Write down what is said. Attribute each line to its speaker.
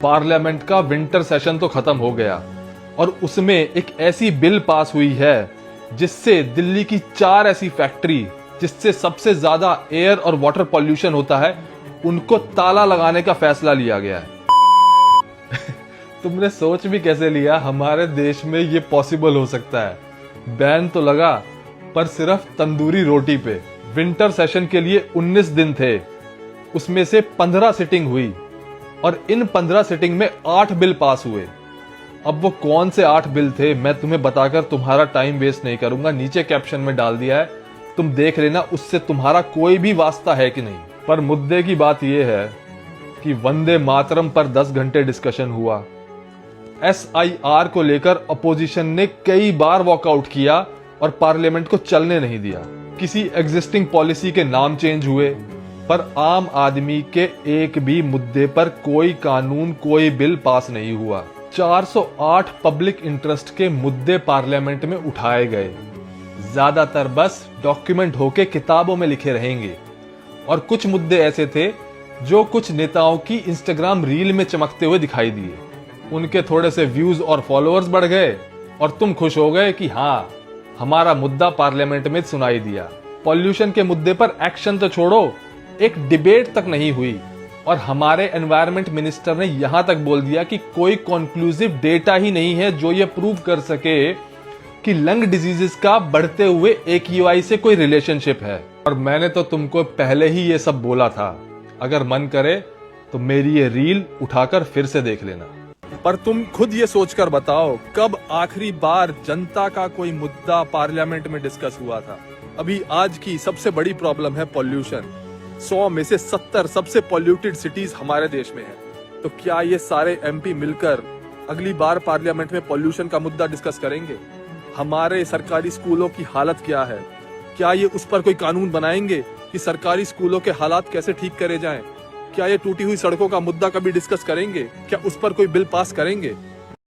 Speaker 1: Parliament का winter session तो खत्म हो गया और उसमें एक ऐसी बिल पास हुई है जिससे दिल्ली की 4 ऐसी फैक्ट्री जिससे सबसे ज्यादा एयर और वाटर पॉल्यूशन होता है उनको ताला लगाने का फैसला लिया गया है। तुमने सोच भी कैसे लिया हमारे देश में ये पॉसिबल हो सकता है? बैन तो लगा पर सिर्फ तंदूरी रोटी पे। विंटर सेशन के लिए 19 दिन थे, उसमें से 15 सिटिंग हुई और इन 15 सिटिंग में 8 बिल पास हुए। अब वो कौन से 8 बिल थे मैं तुम्हें बताकर तुम्हारा टाइम वेस्ट नहीं करूंगा, नीचे कैप्शन में डाल दिया है, तुम देख लेना, उससे तुम्हारा कोई भी वास्ता है कि नहीं। पर मुद्दे की बात यह है कि वंदे मातरम पर 10 घंटे डिस्कशन हुआ। SIR को लेकर अपोजिशन ने कई बार वॉकआउट किया और पार्लियामेंट को चलने नहीं दिया। किसी एग्जिस्टिंग पॉलिसी के नाम चेंज हुए पर आम आदमी के एक भी मुद्दे पर कोई कानून, कोई बिल पास नहीं हुआ। 408 पब्लिक इंटरेस्ट के मुद्दे पार्लियामेंट में उठाए गए, ज्यादातर बस डॉक्यूमेंट होके किताबों में लिखे रहेंगे और कुछ मुद्दे ऐसे थे जो कुछ नेताओं की इंस्टाग्राम रील में चमकते हुए दिखाई दिए। उनके थोड़े से व्यूज और फॉलोअर्स बढ़ गए और तुम खुश हो गए कि हाँ, हमारा मुद्दा पार्लियामेंट में सुनाई दिया। पॉल्यूशन के मुद्दे पर एक्शन तो छोड़ो, एक डिबेट तक नहीं हुई और हमारे एनवायरनमेंट मिनिस्टर ने यहां तक बोल दिया कि कोई कंक्लूसिव डेटा ही नहीं है जो ये प्रूव कर सके कि लंग डिजीजेस का बढ़ते हुए AQI से कोई रिलेशनशिप है। और मैंने तो तुमको पहले ही ये सब बोला था, अगर मन करे तो मेरी ये रील उठाकर फिर से देख लेना। पर तुम खुद ये सोचकर बताओ, कब आखिरी बार जनता का कोई मुद्दा पार्लियामेंट में डिस्कस हुआ था? अभी आज की सबसे बड़ी प्रॉब्लम है पॉल्यूशन। 100 में से 70 सबसे पॉल्यूटेड सिटीज हमारे देश में है। तो क्या ये सारे MP मिलकर अगली बार पार्लियामेंट में पॉल्यूशन का मुद्दा डिस्कस करेंगे? हमारे सरकारी स्कूलों की हालत क्या है? क्या ये उस पर कोई कानून बनाएंगे कि सरकारी स्कूलों के हालात कैसे ठीक करे जाएं? क्या ये टूटी हुई सड़कों का मुद्दा कभी डिस्कस करेंगे? क्या उस पर कोई बिल पास करेंगे?